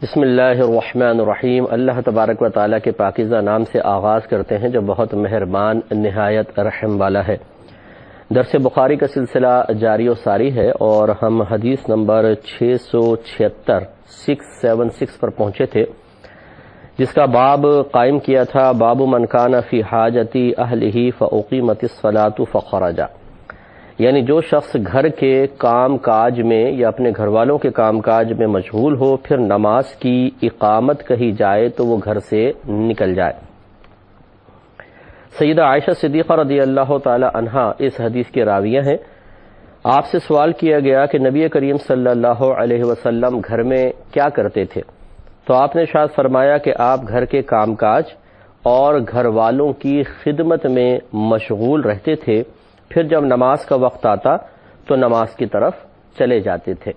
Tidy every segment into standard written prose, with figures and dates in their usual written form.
بسم اللہ الرحمن الرحیم۔ اللہ تبارک و تعالیٰ کے پاکیزہ نام سے آغاز کرتے ہیں جو بہت مہربان نہایت رحم والا ہے۔ درس بخاری کا سلسلہ جاری و ساری ہے اور ہم حدیث نمبر 676 پر پہنچے تھے، جس کا باب قائم کیا تھا باب من کان فی حاجتی اہلہ فاقیمت الصلاۃ فخرج، یعنی جو شخص گھر کے کام کاج میں یا اپنے گھر والوں کے کام کاج میں مشغول ہو، پھر نماز کی اقامت کہی جائے تو وہ گھر سے نکل جائے۔ سیدہ عائشہ صدیقہ رضی اللہ تعالی عنہا اس حدیث کے راویہ ہیں۔ آپ سے سوال کیا گیا کہ نبی کریم صلی اللہ علیہ وسلم گھر میں کیا کرتے تھے، تو آپ نے ارشاد فرمایا کہ آپ گھر کے کام کاج اور گھر والوں کی خدمت میں مشغول رہتے تھے، پھر جب نماز کا وقت آتا تو نماز کی طرف چلے جاتے تھے۔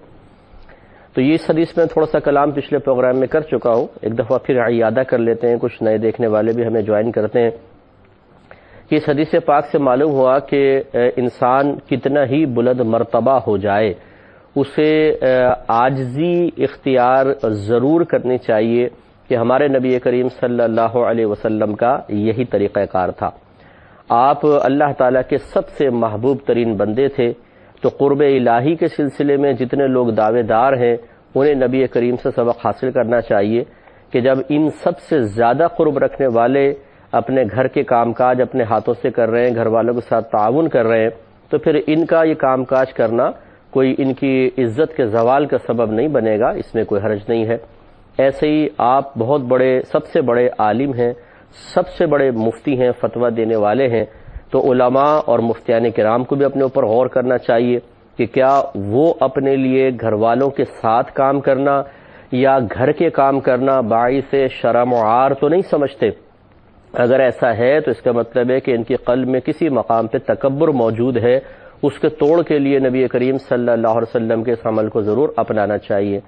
تو یہ اس حدیث میں تھوڑا سا کلام پچھلے پروگرام میں کر چکا ہوں، ایک دفعہ پھر اعادہ کر لیتے ہیں، کچھ نئے دیکھنے والے بھی ہمیں جوائن کرتے ہیں کہ اس حدیث پاک سے معلوم ہوا کہ انسان کتنا ہی بلند مرتبہ ہو جائے، اسے عاجزی اختیار ضرور کرنی چاہیے کہ ہمارے نبی کریم صلی اللہ علیہ وسلم کا یہی طریقہ کار تھا۔ آپ اللہ تعالیٰ کے سب سے محبوب ترین بندے تھے، تو قرب الہی کے سلسلے میں جتنے لوگ دعوے دار ہیں انہیں نبی کریم سے سبق حاصل کرنا چاہیے کہ جب ان سب سے زیادہ قرب رکھنے والے اپنے گھر کے کام کاج اپنے ہاتھوں سے کر رہے ہیں، گھر والوں کے ساتھ تعاون کر رہے ہیں، تو پھر ان کا یہ کام کاج کرنا کوئی ان کی عزت کے زوال کا سبب نہیں بنے گا، اس میں کوئی حرج نہیں ہے۔ ایسے ہی آپ بہت بڑے، سب سے بڑے عالم ہیں، سب سے بڑے مفتی ہیں، فتویٰ دینے والے ہیں، تو علماء اور مفتیان کرام کو بھی اپنے اوپر غور کرنا چاہیے کہ کیا وہ اپنے لیے گھر والوں کے ساتھ کام کرنا یا گھر کے کام کرنا باعث شرم و عار تو نہیں سمجھتے۔ اگر ایسا ہے تو اس کا مطلب ہے کہ ان کے قلب میں کسی مقام پہ تکبر موجود ہے، اس کے توڑ کے لیے نبی کریم صلی اللہ علیہ وسلم کے اس عمل کو ضرور اپنانا چاہیے۔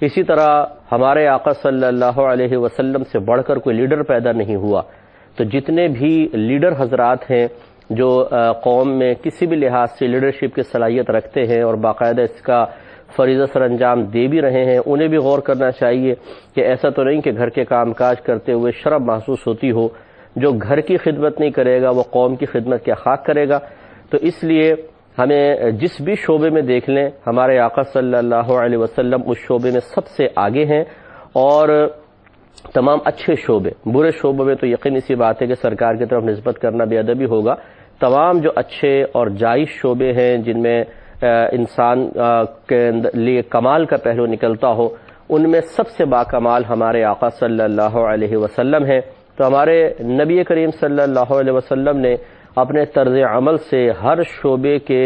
اسی طرح ہمارے آقا صلی اللہ علیہ وسلم سے بڑھ کر کوئی لیڈر پیدا نہیں ہوا، تو جتنے بھی لیڈر حضرات ہیں جو قوم میں کسی بھی لحاظ سے لیڈرشپ کی صلاحیت رکھتے ہیں اور باقاعدہ اس کا فریضہ سر انجام دے بھی رہے ہیں، انہیں بھی غور کرنا چاہیے کہ ایسا تو نہیں کہ گھر کے کام کاج کرتے ہوئے شرم محسوس ہوتی ہو۔ جو گھر کی خدمت نہیں کرے گا وہ قوم کی خدمت کیا خاک کرے گا۔ تو اس لیے ہمیں جس بھی شعبے میں دیکھ لیں، ہمارے آقا صلی اللہ علیہ وسلم اس شعبے میں سب سے آگے ہیں، اور تمام اچھے شعبے، برے شعبوں میں تو یقینی سی بات ہے کہ سرکار کی طرف نسبت کرنا بے ادبی ہوگا۔ تمام جو اچھے اور جائز شعبے ہیں جن میں انسان کے لیے کمال کا پہلو نکلتا ہو، ان میں سب سے باکمال ہمارے آقا صلی اللہ علیہ وسلم ہیں۔ تو ہمارے نبی کریم صلی اللہ علیہ وسلم نے اپنے طرز عمل سے ہر شعبے کے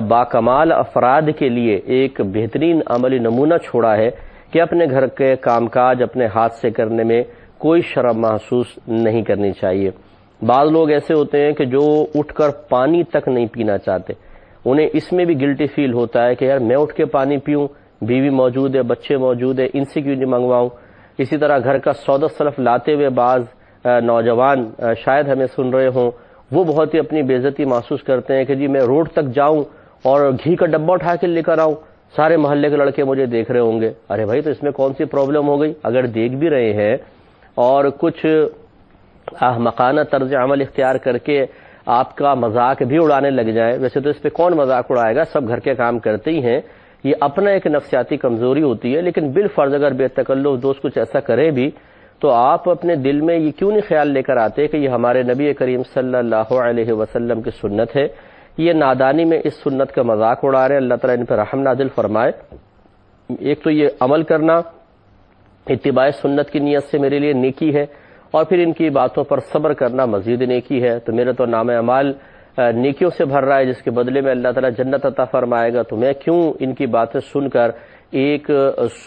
باکمال افراد کے لیے ایک بہترین عملی نمونہ چھوڑا ہے کہ اپنے گھر کے کام کاج اپنے ہاتھ سے کرنے میں کوئی شرم محسوس نہیں کرنی چاہیے۔ بعض لوگ ایسے ہوتے ہیں کہ جو اٹھ کر پانی تک نہیں پینا چاہتے، انہیں اس میں بھی گلٹی فیل ہوتا ہے کہ یار میں اٹھ کے پانی پیوں، بیوی موجود ہے، بچے موجود ہے، ان سے کیوں نہیں منگواؤں۔ اسی طرح گھر کا سودا سلف لاتے ہوئے بعض نوجوان شاید ہمیں سن رہے ہوں، وہ بہت ہی اپنی بے عزتی محسوس کرتے ہیں کہ جی میں روڈ تک جاؤں اور گھی کا ڈبہ اٹھا کے لے کر آؤں، سارے محلے کے لڑکے مجھے دیکھ رہے ہوں گے۔ ارے بھائی، تو اس میں کون سی پرابلم ہو گئی؟ اگر دیکھ بھی رہے ہیں اور کچھ احمقانہ طرز عمل اختیار کر کے آپ کا مذاق بھی اڑانے لگ جائیں، ویسے تو اس پہ کون مذاق اڑائے گا، سب گھر کے کام کرتے ہی ہیں، یہ اپنا ایک نفسیاتی کمزوری ہوتی ہے، لیکن بالفرض اگر بے تکلف دوست کچھ ایسا کرے بھی تو آپ اپنے دل میں یہ کیوں نہیں خیال لے کر آتے کہ یہ ہمارے نبی کریم صلی اللہ علیہ وسلم کی سنت ہے، یہ نادانی میں اس سنت کا مذاق اڑا رہے ہیں، اللہ تعالیٰ ان پر رحم نازل فرمائے۔ ایک تو یہ عمل کرنا اتباع سنت کی نیت سے میرے لیے نیکی ہے، اور پھر ان کی باتوں پر صبر کرنا مزید نیکی ہے۔ تو میرا تو نام اعمال نیکیوں سے بھر رہا ہے، جس کے بدلے میں اللہ تعالیٰ جنت عطا فرمائے گا، تو میں کیوں ان کی باتیں سن کر ایک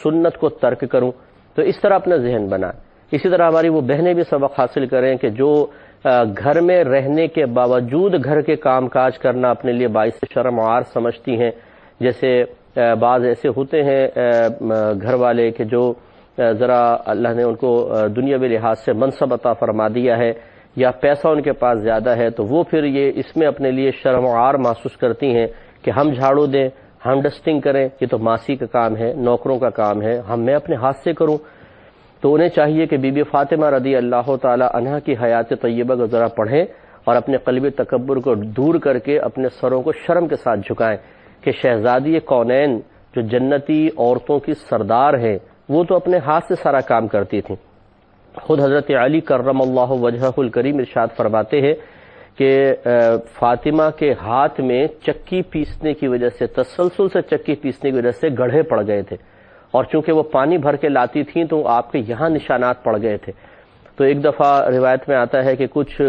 سنت کو ترک کروں؟ تو اس طرح اپنا ذہن بنائیں۔ اسی طرح ہماری وہ بہنیں بھی سبق حاصل کریں کہ جو گھر میں رہنے کے باوجود گھر کے کام کاج کرنا اپنے لیے باعث شرم و عار سمجھتی ہیں، جیسے بعض ایسے ہوتے ہیں گھر والے کہ جو ذرا اللہ نے ان کو دنیاوی لحاظ سے منصب عطا فرما دیا ہے یا پیسہ ان کے پاس زیادہ ہے، تو وہ پھر یہ اس میں اپنے لیے شرم و عار محسوس کرتی ہیں کہ ہم جھاڑو دیں، ہم ڈسٹنگ کریں، یہ تو ماسی کا کام ہے، نوکروں کا کام ہے، میں اپنے ہاتھ سے کروں؟ تو انہیں چاہیے کہ بی بی فاطمہ رضی اللہ تعالی عنہا کی حیات طیبہ کو ذرا پڑھیں اور اپنے قلبی تکبر کو دور کر کے اپنے سروں کو شرم کے ساتھ جھکائیں کہ شہزادی کونین جو جنتی عورتوں کی سردار ہیں وہ تو اپنے ہاتھ سے سارا کام کرتی تھیں۔ خود حضرت علی کرم اللہ وجہہ الکریم ارشاد فرماتے ہیں کہ فاطمہ کے ہاتھ میں چکی پیسنے کی وجہ سے، تسلسل سے چکی پیسنے کی وجہ سے گڑھے پڑ گئے تھے، اور چونکہ وہ پانی بھر کے لاتی تھیں تو آپ کے یہاں نشانات پڑ گئے تھے۔ تو ایک دفعہ روایت میں آتا ہے کہ کچھ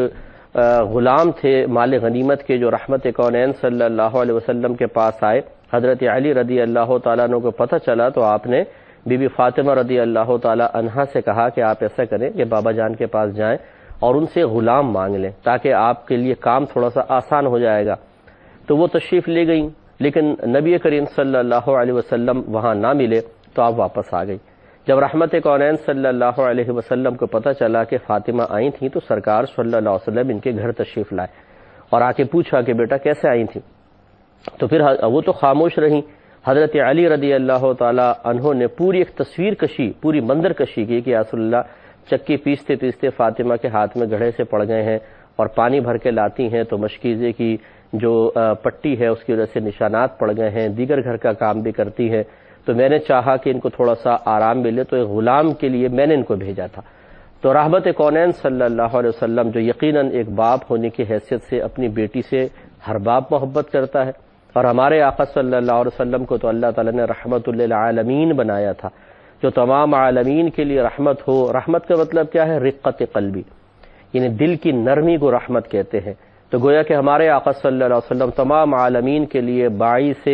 غلام تھے مال غنیمت کے جو رحمت کونین صلی اللہ علیہ وسلم کے پاس آئے، حضرت علی رضی اللہ تعالیٰ عنہ کو پتہ چلا تو آپ نے بی بی فاطمہ رضی اللہ تعالیٰ عنہا سے کہا کہ آپ ایسا کریں کہ بابا جان کے پاس جائیں اور ان سے غلام مانگ لیں تاکہ آپ کے لیے کام تھوڑا سا آسان ہو جائے گا۔ تو وہ تشریف لے گئیں، لیکن نبی کریم صلی اللہ علیہ وسلم وہاں نہ ملے تو آپ واپس آ گئی۔ جب رحمت کونین صلی اللہ علیہ وسلم کو پتہ چلا کہ فاطمہ آئی تھیں تو سرکار صلی اللہ علیہ وسلم ان کے گھر تشریف لائے اور آ کے پوچھا کہ بیٹا کیسے آئی تھیں؟ تو پھر وہ تو خاموش رہیں۔ حضرت علی رضی اللہ تعالی عنہ نے پوری ایک تصویر کشی، پوری منظر کشی کی کہ یا رسول اللہ چکی پیستے پیستے فاطمہ کے ہاتھ میں گڑھے سے پڑ گئے ہیں اور پانی بھر کے لاتی ہیں تو مشکیزے کی جو پٹی ہے اس کی وجہ سے نشانات پڑ گئے ہیں، دیگر گھر کا کام بھی کرتی ہے، تو میں نے چاہا کہ ان کو تھوڑا سا آرام ملے تو ایک غلام کے لیے میں نے ان کو بھیجا تھا۔ تو رحمت کونین صلی اللہ علیہ وسلم جو یقیناً ایک باپ ہونے کی حیثیت سے اپنی بیٹی سے ہر باپ محبت کرتا ہے، اور ہمارے آقا صلی اللہ علیہ وسلم کو تو اللہ تعالیٰ نے رحمت للعالمین بنایا تھا، جو تمام عالمین کے لیے رحمت ہو۔ رحمت کا مطلب کیا ہے؟ رقت قلبی، یعنی دل کی نرمی کو رحمت کہتے ہیں۔ تو گویا کہ ہمارے آقا صلی اللہ علیہ وسلم تمام عالمین کے لیے باعث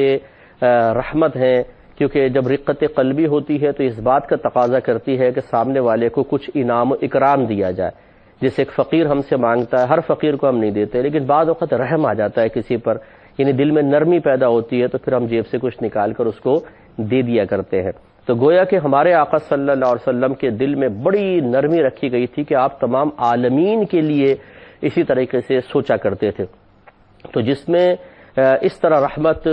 رحمت ہیں، کیونکہ جب رقت قلبی ہوتی ہے تو اس بات کا تقاضا کرتی ہے کہ سامنے والے کو کچھ انعام و اکرام دیا جائے۔ جیسے ایک فقیر ہم سے مانگتا ہے، ہر فقیر کو ہم نہیں دیتے، لیکن بعض وقت رحم آ جاتا ہے کسی پر، یعنی دل میں نرمی پیدا ہوتی ہے تو پھر ہم جیب سے کچھ نکال کر اس کو دے دیا کرتے ہیں۔ تو گویا کہ ہمارے آقا صلی اللہ علیہ وسلم کے دل میں بڑی نرمی رکھی گئی تھی کہ آپ تمام عالمین کے لیے اسی طریقے سے سوچا کرتے تھے۔ تو جس میں اس طرح رحمت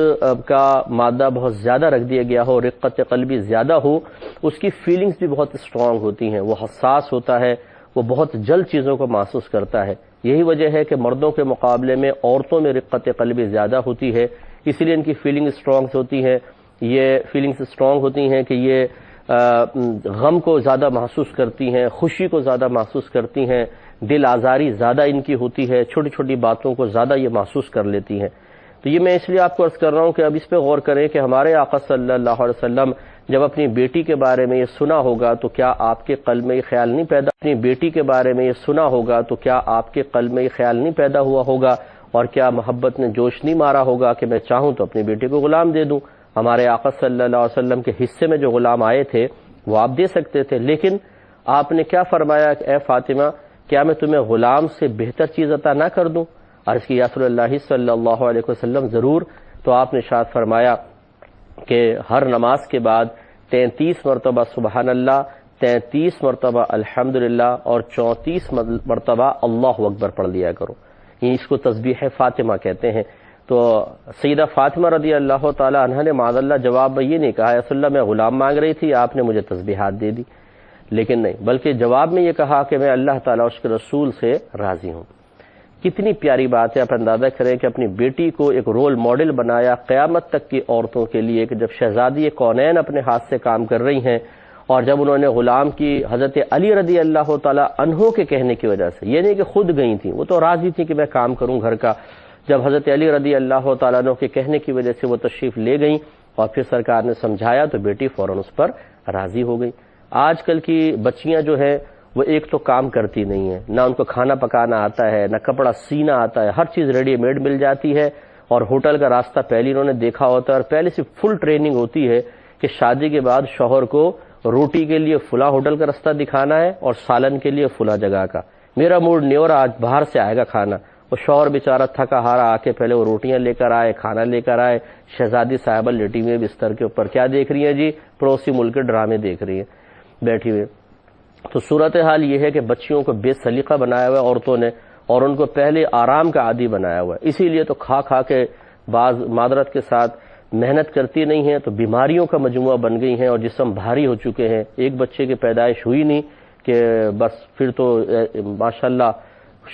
کا مادہ بہت زیادہ رکھ دیا گیا ہو، رقت قلبی زیادہ ہو، اس کی فیلنگز بھی بہت اسٹرانگ ہوتی ہیں، وہ حساس ہوتا ہے، وہ بہت جلد چیزوں کو محسوس کرتا ہے۔ یہی وجہ ہے کہ مردوں کے مقابلے میں عورتوں میں رقت قلبی زیادہ ہوتی ہے، اس لیے ان کی فیلنگ اسٹرانگ ہوتی ہیں۔ یہ فیلنگز اسٹرانگ ہوتی ہیں کہ یہ غم کو زیادہ محسوس کرتی ہیں، خوشی کو زیادہ محسوس کرتی ہیں، دل آزاری زیادہ ان کی ہوتی ہے، چھوٹی چھوٹی باتوں کو زیادہ یہ محسوس کر لیتی ہیں۔ تو یہ میں اس لیے آپ کو عرض کر رہا ہوں کہ اب اس پہ غور کریں کہ ہمارے آقا صلی اللہ علیہ وسلم جب اپنی بیٹی کے بارے میں یہ سنا ہوگا تو کیا آپ کے قلب میں یہ خیال نہیں پیدا اپنی بیٹی کے بارے میں یہ سنا ہوگا تو کیا آپ کے قلب میں یہ خیال نہیں پیدا ہوا ہوگا، اور کیا محبت نے جوش نہیں مارا ہوگا کہ میں چاہوں تو اپنی بیٹی کو غلام دے دوں؟ ہمارے آقا صلی اللہ علیہ وسلم کے حصے میں جو غلام آئے تھے وہ آپ دے سکتے تھے، لیکن آپ نے کیا فرمایا کہ اے فاطمہ کیا میں تمہیں غلام سے بہتر چیز عطا نہ کر دوں؟ عرض کی یا رسول اللہ صلی اللہ علیہ وسلم ضرور۔ تو آپ نے ارشاد فرمایا کہ ہر نماز کے بعد 33 مرتبہ سبحان اللہ، 33 مرتبہ الحمدللہ اور 34 مرتبہ اللہ اکبر پڑھ لیا کرو، یہ اس کو تسبیح فاطمہ کہتے ہیں۔ تو سیدہ فاطمہ رضی اللہ تعالی عنہ نے معاذ اللہ جواب میں یہ نہیں کہا یا رسول اللہ میں غلام مانگ رہی تھی آپ نے مجھے تسبیحات دے دی، لیکن نہیں، بلکہ جواب میں یہ کہا کہ میں اللہ تعالیٰ اس کے رسول سے راضی ہوں۔ کتنی پیاری بات ہے، آپ اندازہ کریں کہ اپنی بیٹی کو ایک رول ماڈل بنایا قیامت تک کی عورتوں کے لیے، کہ جب شہزادی کونین اپنے ہاتھ سے کام کر رہی ہیں اور جب انہوں نے غلام کی حضرت علی رضی اللہ تعالی عنہ کے کہنے کی وجہ سے، یہ نہیں کہ خود گئی تھیں، وہ تو راضی تھیں کہ میں کام کروں گھر کا، جب حضرت علی رضی اللہ تعالیٰ عنہ کے کہنے کی وجہ سے وہ تشریف لے گئیں اور پھر سرکار نے سمجھایا تو بیٹی فوراً اس پر راضی ہو گئی۔ آج کل کی بچیاں جو ہیں وہ ایک تو کام کرتی نہیں ہیں، نہ ان کو کھانا پکانا آتا ہے، نہ کپڑا سینا آتا ہے، ہر چیز ریڈی میڈ مل جاتی ہے، اور ہوٹل کا راستہ پہلے انہوں نے دیکھا ہوتا ہے، اور پہلے سے فل ٹریننگ ہوتی ہے کہ شادی کے بعد شوہر کو روٹی کے لیے فلاں ہوٹل کا راستہ دکھانا ہے اور سالن کے لیے فلاں جگہ کا، میرا موڈ نہیں ہو رہا آج باہر سے آئے گا کھانا، وہ شوہر بیچارہ تھکا ہارا آ کے پہلے وہ روٹیاں لے کر آئے، کھانا لے کر آئے، شہزادی صاحبہ لیٹی ہوئی بستر کے اوپر کیا دیکھ رہی ہیں جی؟ پڑوسی ملک کے ڈرامے دیکھ رہی ہیں بیٹھی ہوئے۔ تو صورتحال یہ ہے کہ بچیوں کو بے سلیقہ بنایا ہوا ہے عورتوں نے، اور ان کو پہلے آرام کا عادی بنایا ہوا ہے، اسی لیے تو کھا کھا کے بعض معذرت کے ساتھ محنت کرتی نہیں ہیں تو بیماریوں کا مجموعہ بن گئی ہیں اور جسم بھاری ہو چکے ہیں. ایک بچے کی پیدائش ہوئی نہیں کہ بس پھر تو ماشاءاللہ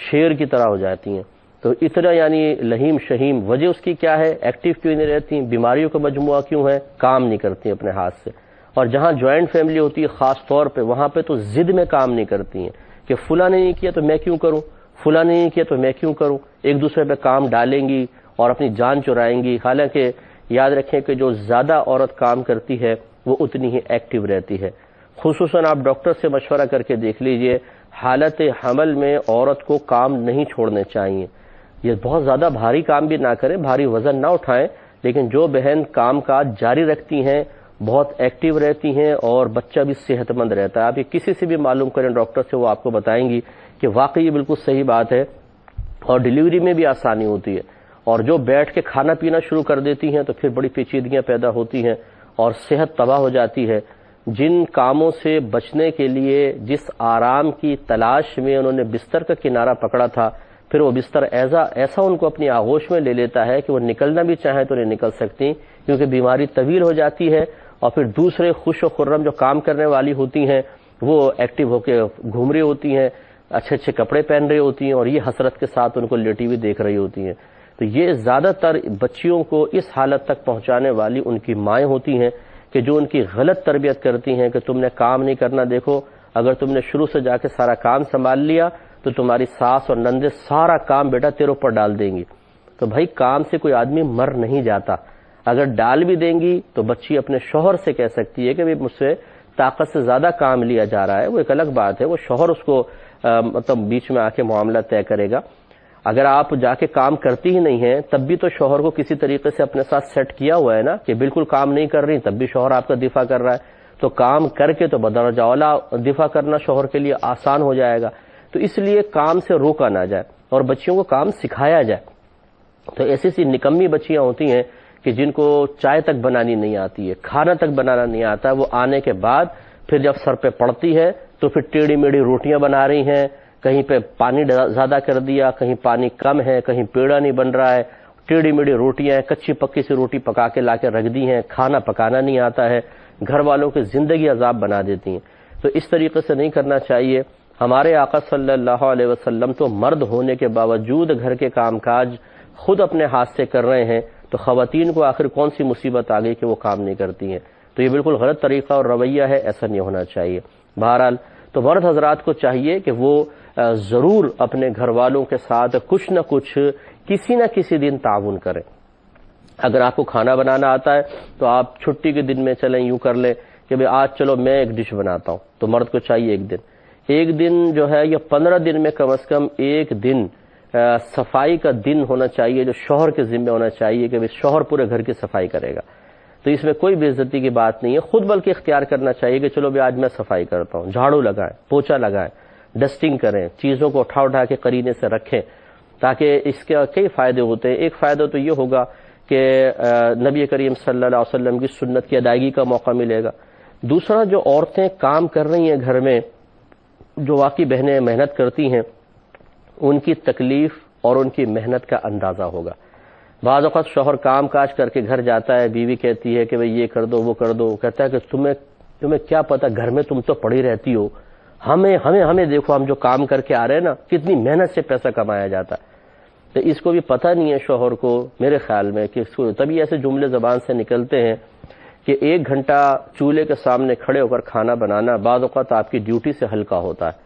شیر کی طرح ہو جاتی ہیں. تو اتنا یعنی لہیم شہیم. وجہ اس کی کیا ہے؟ ایکٹیو کیوں نہیں رہتی؟ بیماریوں کا مجموعہ کیوں ہے؟ کام نہیں کرتی اپنے ہاتھ سے. اور جہاں جوائنٹ فیملی ہوتی ہے خاص طور پہ، وہاں پہ تو ضد میں کام نہیں کرتی ہیں کہ فلاں نے نہیں کیا تو میں کیوں کروں، فلاں نے نہیں کیا تو میں کیوں کروں. ایک دوسرے پہ کام ڈالیں گی اور اپنی جان چرائیں گی. حالانکہ یاد رکھیں کہ جو زیادہ عورت کام کرتی ہے وہ اتنی ہی ایکٹیو رہتی ہے. خصوصاً آپ ڈاکٹر سے مشورہ کر کے دیکھ لیجئے، حالت حمل میں عورت کو کام نہیں چھوڑنے چاہیے. یہ بہت زیادہ بھاری کام بھی نہ کریں، بھاری وزن نہ اٹھائیں، لیکن جو بہن کام کاج جاری رکھتی ہیں، بہت ایکٹیو رہتی ہیں اور بچہ بھی صحت مند رہتا ہے. آپ یہ کسی سے بھی معلوم کریں ڈاکٹر سے، وہ آپ کو بتائیں گی کہ واقعی یہ بالکل صحیح بات ہے. اور ڈیلیوری میں بھی آسانی ہوتی ہے. اور جو بیٹھ کے کھانا پینا شروع کر دیتی ہیں تو پھر بڑی پیچیدگیاں پیدا ہوتی ہیں اور صحت تباہ ہو جاتی ہے. جن کاموں سے بچنے کے لیے جس آرام کی تلاش میں انہوں نے بستر کا کنارہ پکڑا تھا، پھر وہ بستر ایسا ان کو اپنی آغوش میں لے لیتا ہے کہ وہ نکلنا بھی چاہیں تو نہیں نکل سکتی، کیونکہ بیماری طویل ہو جاتی ہے. اور پھر دوسرے خوش و خرم جو کام کرنے والی ہوتی ہیں وہ ایکٹیو ہو کے گھوم رہی ہوتی ہیں، اچھے اچھے کپڑے پہن رہی ہوتی ہیں اور یہ حسرت کے ساتھ ان کو لیٹی ہوئی دیکھ رہی ہوتی ہیں. تو یہ زیادہ تر بچیوں کو اس حالت تک پہنچانے والی ان کی مائیں ہوتی ہیں کہ جو ان کی غلط تربیت کرتی ہیں کہ تم نے کام نہیں کرنا. دیکھو اگر تم نے شروع سے جا کے سارا کام سنبھال لیا تو تمہاری ساس اور نندے سارا کام بیٹا تیرے اوپر ڈال دیں گی. تو بھائی کام سے کوئی آدمی مر نہیں جاتا. اگر ڈال بھی دیں گی تو بچی اپنے شوہر سے کہہ سکتی ہے کہ مجھ سے طاقت سے زیادہ کام لیا جا رہا ہے. وہ ایک الگ بات ہے، وہ شوہر اس کو مطلب بیچ میں آ کے معاملہ طے کرے گا. اگر آپ جا کے کام کرتی ہی نہیں ہیں تب بھی تو شوہر کو کسی طریقے سے اپنے ساتھ سیٹ کیا ہوا ہے نا کہ بالکل کام نہیں کر رہی، تب بھی شوہر آپ کا دفاع کر رہا ہے. تو کام کر کے تو بدرجہ اولا دفاع کرنا شوہر کے لیے آسان ہو جائے گا. تو اس لیے کام سے روکا نہ جائے اور بچیوں کو کام سکھایا جائے. تو ایسی سی نکمی بچیاں ہوتی ہیں کہ جن کو چائے تک بنانی نہیں آتی ہے، کھانا تک بنانا نہیں آتا. وہ آنے کے بعد پھر جب سر پہ پڑتی ہے تو پھر ٹیڑھی میڑھی روٹیاں بنا رہی ہیں، کہیں پہ پانی زیادہ کر دیا، کہیں پانی کم ہے، کہیں پیڑا نہیں بن رہا ہے. ٹیڑھی میڑھی روٹیاں، کچی پکی سی روٹی پکا کے لا کے رکھ دی ہیں، کھانا پکانا نہیں آتا ہے، گھر والوں کی زندگی عذاب بنا دیتی ہیں. تو اس طریقے سے نہیں کرنا چاہیے. ہمارے آقا صلی اللہ علیہ وسلم تو مرد ہونے کے باوجود گھر کے کام کاج خود اپنے ہاتھ سے کر رہے ہیں، تو خواتین کو آخر کون سی مصیبت آ گئی کہ وہ کام نہیں کرتی ہیں؟ تو یہ بالکل غلط طریقہ اور رویہ ہے، ایسا نہیں ہونا چاہیے. بہرحال تو مرد حضرات کو چاہیے کہ وہ ضرور اپنے گھر والوں کے ساتھ کچھ نہ کچھ کسی نہ کسی دن تعاون کریں. اگر آپ کو کھانا بنانا آتا ہے تو آپ چھٹی کے دن میں چلیں یوں کر لیں کہ بھئی آج چلو میں ایک ڈش بناتا ہوں. تو مرد کو چاہیے ایک دن جو ہے یا 15 دن میں کم از کم ایک دن صفائی کا دن ہونا چاہیے جو شوہر کے ذمہ ہونا چاہیے کہ شوہر پورے گھر کی صفائی کرے گا. تو اس میں کوئی بے عزتی کی بات نہیں ہے. خود بلکہ اختیار کرنا چاہیے کہ چلو آج میں صفائی کرتا ہوں، جھاڑو لگائیں، پوچھا لگائیں، ڈسٹنگ کریں، چیزوں کو اٹھا کے قرینے سے رکھیں، تاکہ اس کے کئی فائدے ہوتے ہیں. ایک فائدہ تو یہ ہوگا کہ نبی کریم صلی اللہ علیہ وسلم کی سنت کی ادائیگی کا موقع ملے گا. دوسرا، جو عورتیں کام کر رہی ہیں گھر میں، جو واقعی بہنیں محنت کرتی ہیں، ان کی تکلیف اور ان کی محنت کا اندازہ ہوگا. بعض اوقات شوہر کام کاج کر کے گھر جاتا ہے، بیوی کہتی ہے کہ بھئی یہ کر دو وہ کر دو. کہتا ہے کہ تمہیں کیا پتہ، گھر میں تم تو پڑی رہتی ہو، ہمیں دیکھو، ہم جو کام کر کے آ رہے ہیں نا، کتنی محنت سے پیسہ کمایا جاتا ہے. تو اس کو بھی پتہ نہیں ہے شوہر کو میرے خیال میں کہ اس کو تبھی ایسے جملے زبان سے نکلتے ہیں کہ 1 گھنٹہ چولہے کے سامنے کھڑے ہو کر کھانا بنانا بعض اوقات آپ کی ڈیوٹی سے ہلکا ہوتا ہے.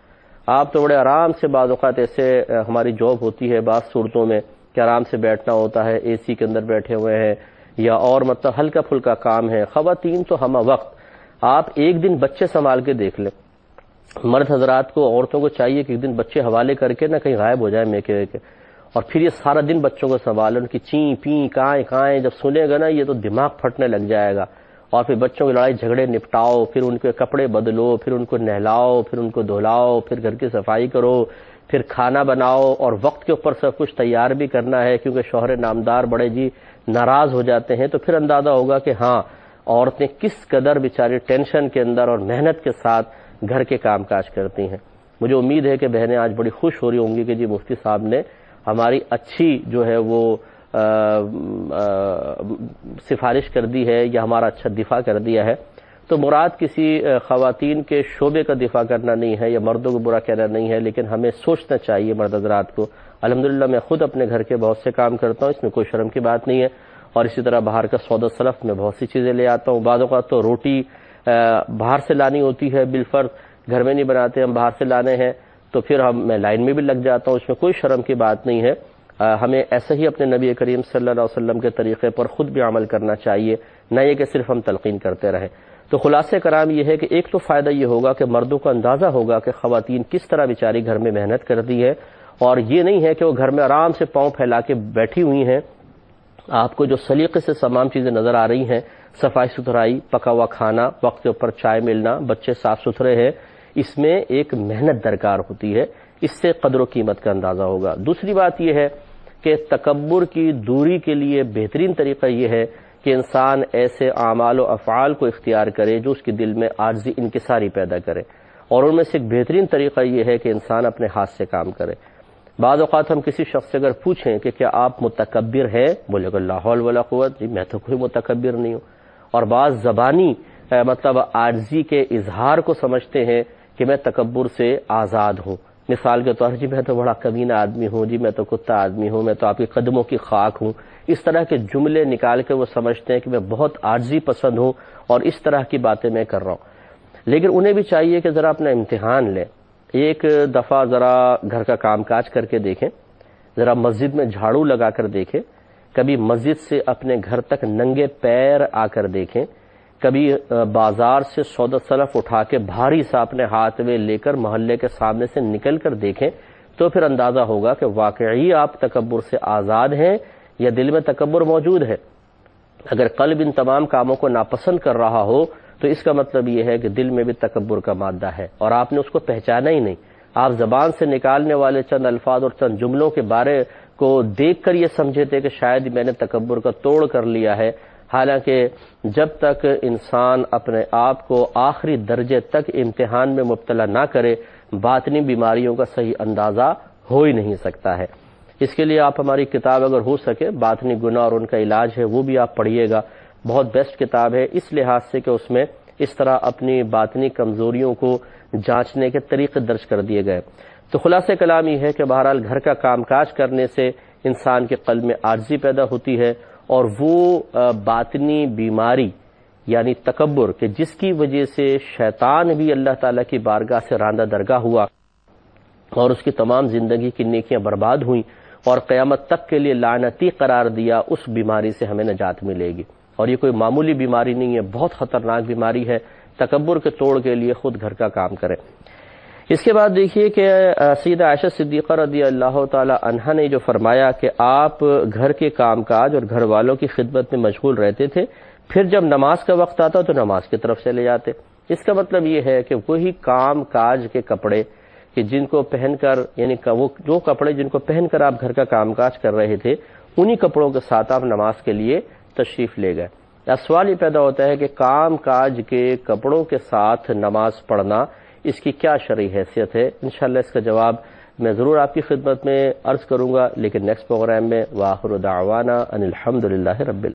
آپ تو بڑے آرام سے بعض اوقات ایسے ہماری جاب ہوتی ہے بعض صورتوں میں کہ آرام سے بیٹھنا ہوتا ہے، اے سی کے اندر بیٹھے ہوئے ہیں یا اور مطلب ہلکا پھلکا کام ہے. خواتین تو ہمہ وقت. آپ ایک دن بچے سنبھال کے دیکھ لیں. مرد حضرات کو، عورتوں کو چاہیے کہ ایک دن بچے حوالے کر کے نہ کہیں غائب ہو جائے میکے کے، اور پھر یہ سارا دن بچوں کو سنبھالیں، ان کی چیں پیں کائیں جب سنے گا نا یہ تو دماغ پھٹنے لگ جائے گا. اور پھر بچوں کی لڑائی جھگڑے نپٹاؤ، پھر ان کے کپڑے بدلو، پھر ان کو نہلاؤ، پھر ان کو دھلاؤ، پھر گھر کی صفائی کرو، پھر کھانا بناؤ، اور وقت کے اوپر سب کچھ تیار بھی کرنا ہے کیونکہ شوہر نامدار بڑے ناراض ہو جاتے ہیں. تو پھر اندازہ ہوگا کہ ہاں عورتیں کس قدر بیچاری ٹینشن کے اندر اور محنت کے ساتھ گھر کے کام کاج کرتی ہیں. مجھے امید ہے کہ بہنیں آج بڑی خوش ہو رہی ہوں گی کہ جی مفتی صاحب نے ہماری اچھی جو ہے وہ سفارش کر دی ہے یا ہمارا اچھا دفاع کر دیا ہے، تو مراد کسی خواتین کے شعبے کا دفاع کرنا نہیں ہے یا مردوں کو برا کہنا نہیں ہے، لیکن ہمیں سوچنا چاہیے مرد حضرات کو. الحمدللہ میں خود اپنے گھر کے بہت سے کام کرتا ہوں، اس میں کوئی شرم کی بات نہیں ہے، اور اسی طرح باہر کا سودا سلف میں بہت سی چیزیں لے آتا ہوں. بعض اوقات تو روٹی باہر سے لانی ہوتی ہے بالفرض، گھر میں نہیں بناتے ہم، باہر سے لانے ہیں، تو پھر میں لائن میں بھی لگ جاتا ہوں، اس میں کوئی شرم کی بات نہیں ہے. ہمیں ایسے ہی اپنے نبی کریم صلی اللہ علیہ وسلم کے طریقے پر خود بھی عمل کرنا چاہیے، نہ یہ کہ صرف ہم تلقین کرتے رہیں. تو خلاصہ کرام یہ ہے کہ ایک تو فائدہ یہ ہوگا کہ مردوں کو اندازہ ہوگا کہ خواتین کس طرح بیچاری گھر میں محنت کرتی ہے، اور یہ نہیں ہے کہ وہ گھر میں آرام سے پاؤں پھیلا کے بیٹھی ہوئی ہیں. آپ کو جو سلیقے سے تمام چیزیں نظر آ رہی ہیں، صفائی ستھرائی، پکا ہوا کھانا، وقت کے اوپر چائے ملنا، بچے صاف ستھرے ہیں، اس میں ایک محنت درکار ہوتی ہے. اس سے قدر و قیمت کا اندازہ ہوگا. دوسری بات یہ ہے کہ تکبر کی دوری کے لیے بہترین طریقہ یہ ہے کہ انسان ایسے اعمال و افعال کو اختیار کرے جو اس کے دل میں عاجزی انکساری پیدا کرے، اور ان میں سے ایک بہترین طریقہ یہ ہے کہ انسان اپنے ہاتھ سے کام کرے. بعض اوقات ہم کسی شخص سے اگر پوچھیں کہ کیا آپ متکبر ہیں، بولے گا لا حول ولا قوت، جی میں تو کوئی متکبر نہیں ہوں. اور بعض زبانی مطلب عاجزی کے اظہار کو سمجھتے ہیں کہ میں تکبر سے آزاد ہوں. مثال کے طور جی میں تو بڑا کمینہ آدمی ہوں، جی میں تو کتا آدمی ہوں، میں تو آپ کے قدموں کی خاک ہوں. اس طرح کے جملے نکال کے وہ سمجھتے ہیں کہ میں بہت عاجزی پسند ہوں اور اس طرح کی باتیں میں کر رہا ہوں. لیکن انہیں بھی چاہیے کہ ذرا اپنا امتحان لیں. ایک دفعہ ذرا گھر کا کام کاج کر کے دیکھیں، ذرا مسجد میں جھاڑو لگا کر دیکھیں، کبھی مسجد سے اپنے گھر تک ننگے پیر آ کر دیکھیں، کبھی بازار سے سودا سلف اٹھا کے بھاری سا اپنے ہاتھ میں لے کر محلے کے سامنے سے نکل کر دیکھیں، تو پھر اندازہ ہوگا کہ واقعی آپ تکبر سے آزاد ہیں یا دل میں تکبر موجود ہے. اگر قلب ان تمام کاموں کو ناپسند کر رہا ہو تو اس کا مطلب یہ ہے کہ دل میں بھی تکبر کا مادہ ہے اور آپ نے اس کو پہچانا ہی نہیں. آپ زبان سے نکالنے والے چند الفاظ اور چند جملوں کے بارے کو دیکھ کر یہ سمجھے تھے کہ شاید میں نے تکبر کا توڑ کر لیا ہے. حالانکہ جب تک انسان اپنے آپ کو آخری درجے تک امتحان میں مبتلا نہ کرے، باطنی بیماریوں کا صحیح اندازہ ہو ہی نہیں سکتا ہے. اس کے لیے آپ ہماری کتاب اگر ہو سکے باطنی گناہ اور ان کا علاج ہے، وہ بھی آپ پڑھیے گا. بہت بیسٹ کتاب ہے اس لحاظ سے کہ اس میں اس طرح اپنی باطنی کمزوریوں کو جانچنے کے طریقے درج کر دیے گئے. تو خلاصہ کلام یہ ہے کہ بہرحال گھر کا کام کاج کرنے سے انسان کے قلب میں عاجزی پیدا ہوتی ہے، اور وہ باطنی بیماری یعنی تکبر کہ جس کی وجہ سے شیطان بھی اللہ تعالیٰ کی بارگاہ سے راندہ درگاہ ہوا اور اس کی تمام زندگی کی نیکیاں برباد ہوئیں اور قیامت تک کے لیے لعنتی قرار دیا، اس بیماری سے ہمیں نجات ملے گی. اور یہ کوئی معمولی بیماری نہیں ہے، بہت خطرناک بیماری ہے. تکبر کے توڑ کے لیے خود گھر کا کام کریں. اس کے بعد دیکھیے کہ سیدہ عائشہ صدیقہ رضی اللہ تعالی عنہا نے جو فرمایا کہ آپ گھر کے کام کاج اور گھر والوں کی خدمت میں مشغول رہتے تھے، پھر جب نماز کا وقت آتا تو نماز کی طرف چلے جاتے. اس کا مطلب یہ ہے کہ وہی کام کاج کے کپڑے کہ جن کو پہن کر یعنی وہ جو کپڑے جن کو پہن کر آپ گھر کا کام کاج کر رہے تھے، انہی کپڑوں کے ساتھ آپ نماز کے لیے تشریف لے گئے. سوال یہ پیدا ہوتا ہے کہ کام کاج کے کپڑوں کے ساتھ نماز پڑھنا اس کی کیا شرعی حیثیت ہے؟ انشاءاللہ اس کا جواب میں ضرور آپ کی خدمت میں عرض کروں گا، لیکن نیکسٹ پروگرام میں. وآخر دعوانا ان الحمدللہ رب